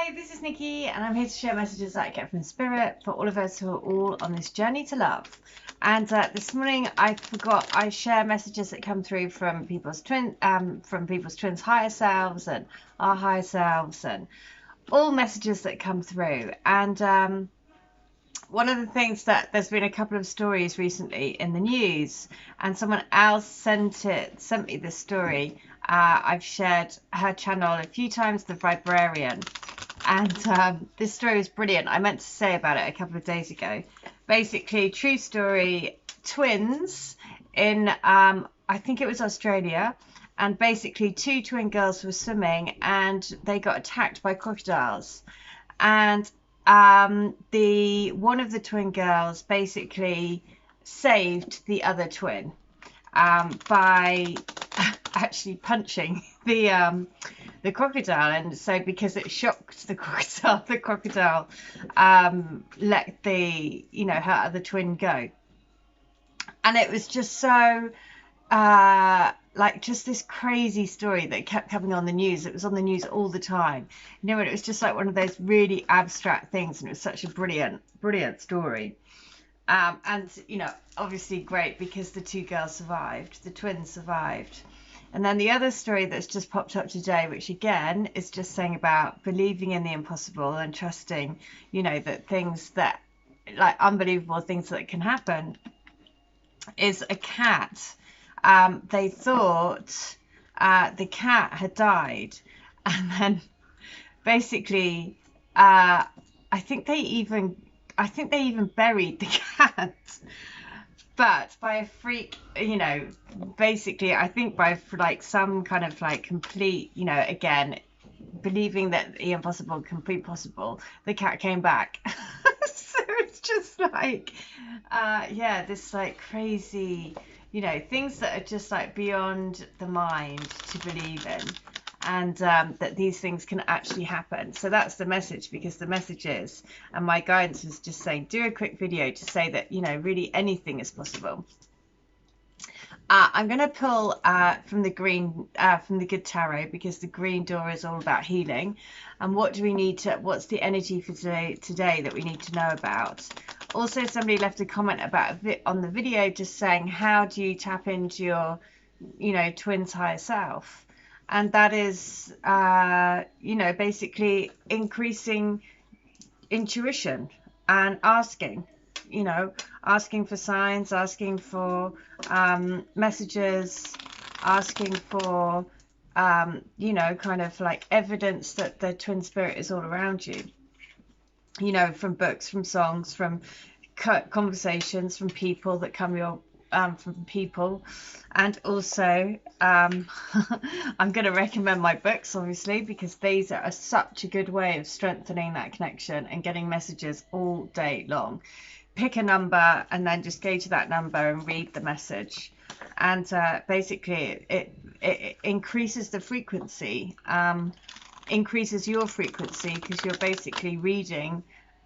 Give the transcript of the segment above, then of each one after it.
Hi, this is Nikki, and I'm here to share messages that I get from Spirit for all of us who are all on this journey to love. And this morning, I share messages that come through from people's twins, higher selves and our higher selves, and all messages that come through. And one of the things that there's been a couple of stories recently in the news, and someone else sent me this story. I've shared her channel a few times, The Vibrarian. And this story was brilliant. I meant to say about it a couple of days ago. Basically, true story, twins in, I think it was Australia. And basically, two twin girls were swimming and they got attacked by crocodiles. And one of the twin girls basically saved the other twin by actually punching the crocodile, and so because it shocked the crocodile let her other twin go. And it was just so like just this crazy story that kept coming on the news. It was on the news all the time, and it was just like one of those really abstract things, and it was such a brilliant story. And obviously great because the two girls survived, the twins survived. And then the other story that's just popped up today, which again is just saying about believing in the impossible and trusting, that things that, like unbelievable things that can happen, is a cat. They thought the cat had died, and then basically I think they even buried the cat. But by a freak, basically, I think by like some kind of like complete, again, believing that the impossible can be possible, the cat came back. So it's just like, this like crazy, things that are just like beyond the mind to believe in. And that these things can actually happen. So that's the message, because the message is, and my guidance was just saying, do a quick video to say that, really anything is possible. I'm going to pull from the green, from the Good Tarot, because the green door is all about healing. And what do we need to, what's the energy for today that we need to know about? Also, somebody left a comment about on the video just saying, how do you tap into your, twin's higher self? And that is, basically increasing intuition and asking for signs, asking for messages, asking for, kind of like evidence that the twin spirit is all around you, from books, from songs, from conversations, from people that come your from people. And also I'm going to recommend my books, obviously, because these are such a good way of strengthening that connection and getting messages all day long. Pick a number and then just go to that number and read the message, and basically it increases the frequency, increases your frequency, because you're basically reading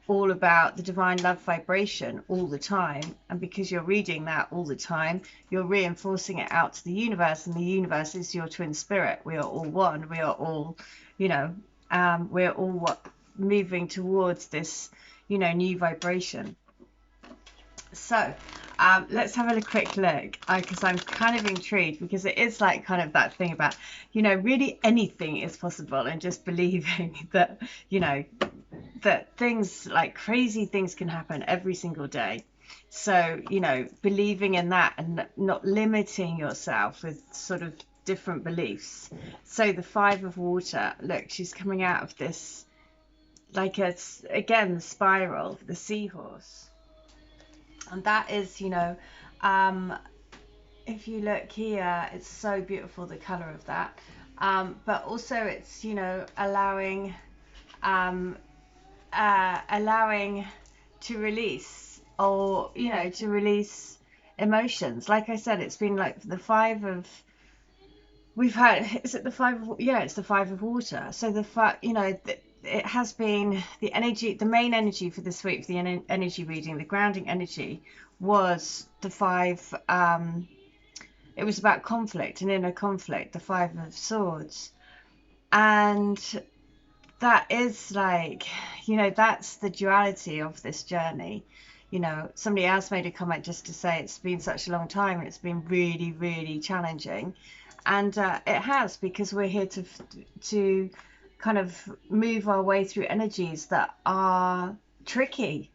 all about the divine love vibration all the time. And because you're reading that all the time, you're reinforcing it out to the universe, and the universe is your twin spirit. We are all one. We are all, we're all moving towards this, new vibration. So let's have a quick look, because I'm kind of intrigued, because it is like kind of that thing about, really anything is possible, and just believing that, that things like crazy things can happen every single day. So, believing in that and not limiting yourself with sort of different beliefs. So the Five of Water, look, she's coming out of this, like again, the spiral, the seahorse. And that is, if you look here, it's so beautiful, the color of that. But also it's, allowing to release, or to release emotions. Like I said, it's been like the five of, we've had, is it the five of, it's the Five of Water. So it has been the energy, the main energy for this week, for the energy reading, the grounding energy, was the five, it was about conflict and inner conflict, the Five of Swords. And that is like, you know, that's the duality of this journey. You know, somebody else made a comment just to say it's been such a long time and it's been really, really challenging. And it has, because we're here to kind of move our way through energies that are tricky,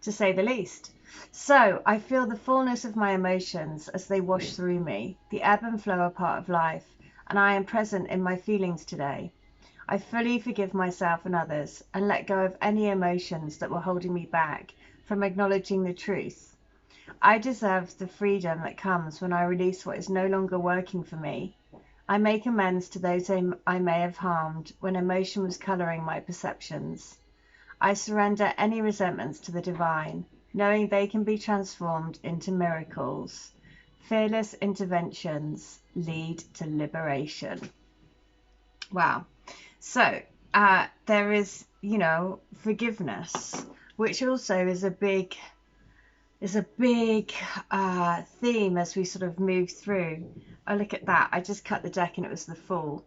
to say the least. So I feel the fullness of my emotions as they wash through me. The ebb and flow are part of life, and I am present in my feelings today. I fully forgive myself and others and let go of any emotions that were holding me back from acknowledging the truth. I deserve the freedom that comes when I release what is no longer working for me. I make amends to those I may have harmed when emotion was colouring my perceptions. I surrender any resentments to the divine, knowing they can be transformed into miracles. Fearless interventions lead to liberation. Wow. So there is, you know, forgiveness, which also is a big theme as we sort of move through. Oh, look at that. I just cut the deck and it was the Fool.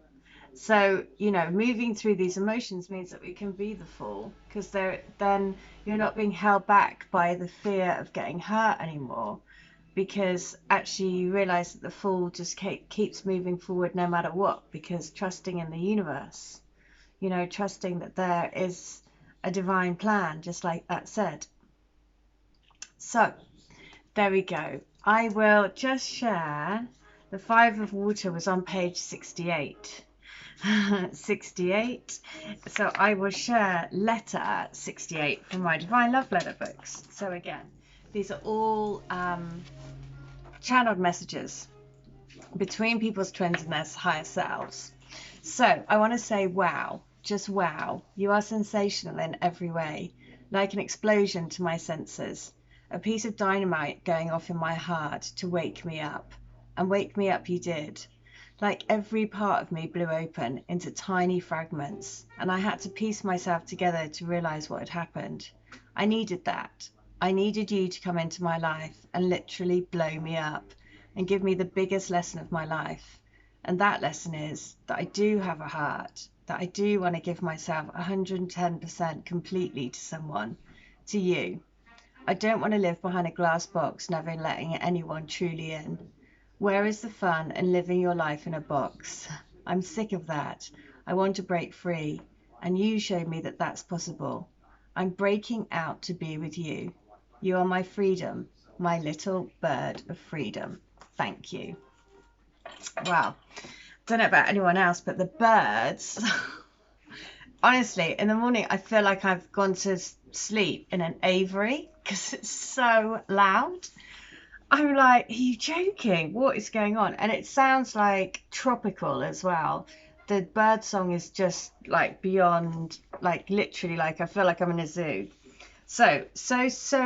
So, you know, moving through these emotions means that we can be the Fool, because then you're not being held back by the fear of getting hurt anymore, because actually you realize that the Fool just keeps moving forward no matter what, because trusting in the universe, you know, trusting that there is a divine plan, just like that said. So there we go. I will just share the Five of Water was on page 68. 68. So I will share letter 68 from my Divine Love Letter books. So again, these are all channeled messages between people's twins and their higher selves. So I want to say, wow, just wow. You are sensational in every way, like an explosion to my senses. A piece of dynamite going off in my heart to wake me up. And wake me up you did. Like every part of me blew open into tiny fragments, and I had to piece myself together to realize what had happened. I needed that. I needed you to come into my life and literally blow me up and give me the biggest lesson of my life. And that lesson is that I do have a heart, that I do want to give myself 110% completely to someone, to you. I don't want to live behind a glass box, never letting anyone truly in. Where is the fun in living your life in a box? I'm sick of that. I want to break free, and you showed me that that's possible. I'm breaking out to be with you. You are my freedom, my little bird of freedom. Thank you. Wow. Don't know about anyone else, but the birds, honestly, in the morning, I feel like I've gone to sleep in an aviary because it's so loud. I'm like, are you joking? What is going on? And it sounds like tropical as well. The bird song is just like beyond, like literally, like I feel like I'm in a zoo. So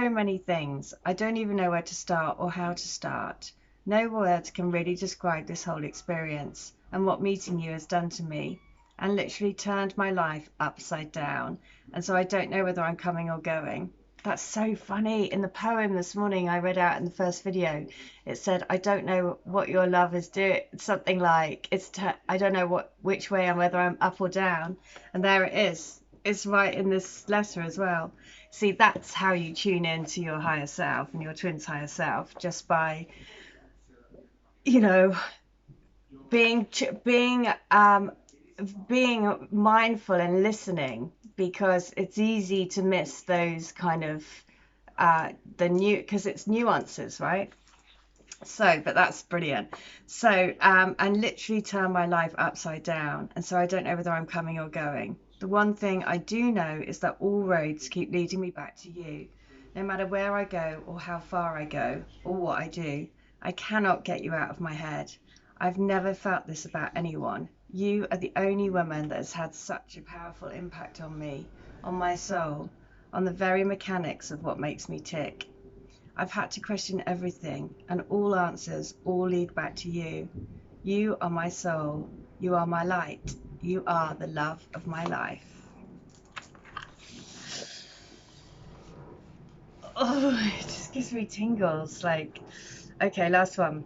many things. I don't even know where to start or how to start. No words can really describe this whole experience and what meeting you has done to me, and literally turned my life upside down. And so I don't know whether I'm coming or going. That's so funny. In the poem this morning I read out in the first video, it said, I don't know what your love is doing. Something like, I don't know which way and whether I'm up or down. And there it is. It's right in this letter as well. See, that's how you tune in to your higher self and your twin's higher self, just by, you know, being mindful and listening, because it's easy to miss those kind of because it's nuances, right? So, but that's brilliant. So, and literally turn my life upside down. And so I don't know whether I'm coming or going. The one thing I do know is that all roads keep leading me back to you. No matter where I go or how far I go or what I do, I cannot get you out of my head. I've never felt this about anyone. You are the only woman that has had such a powerful impact on me, on my soul, on the very mechanics of what makes me tick. I've had to question everything, and all answers all lead back to you. You are my soul. You are my light. You are the love of my life. Oh, it just gives me tingles. Like, okay, last one.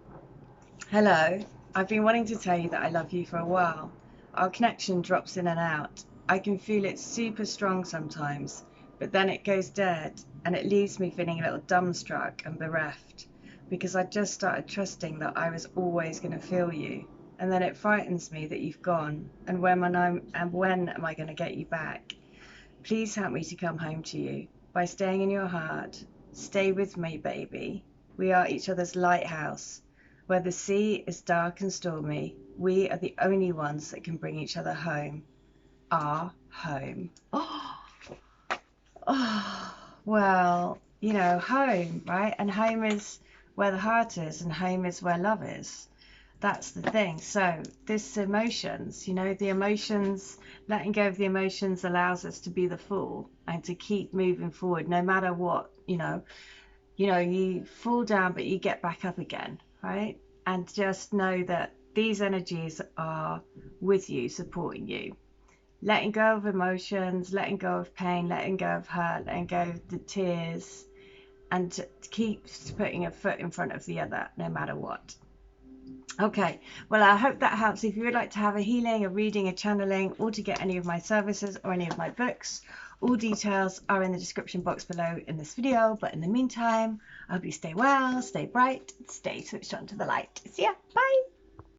Hello. I've been wanting to tell you that I love you for a while. Our connection drops in and out. I can feel it super strong sometimes, but then it goes dead and it leaves me feeling a little dumbstruck and bereft, because I just started trusting that I was always going to feel you. And then it frightens me that you've gone, and when am I going to get you back? Please help me to come home to you by staying in your heart. Stay with me, baby. We are each other's lighthouse. Where the sea is dark and stormy, we are the only ones that can bring each other home. Our home. Oh, well, you know, home, right? And home is where the heart is, and home is where love is. That's the thing. So this emotions, you know, the emotions, letting go of the emotions allows us to be the fool and to keep moving forward no matter what. You fall down but you get back up again, right? And just know that these energies are with you, supporting you. Letting go of emotions, letting go of pain, letting go of hurt, letting go of the tears, and to keep putting a foot in front of the other no matter what. Okay, well, I hope that helps. If you would like to have a healing, a reading, a channeling, or to get any of my services or any of my books, all details are in the description box below in this video. But in the meantime, I hope you stay well, stay bright, stay switched on to the light. See ya, bye.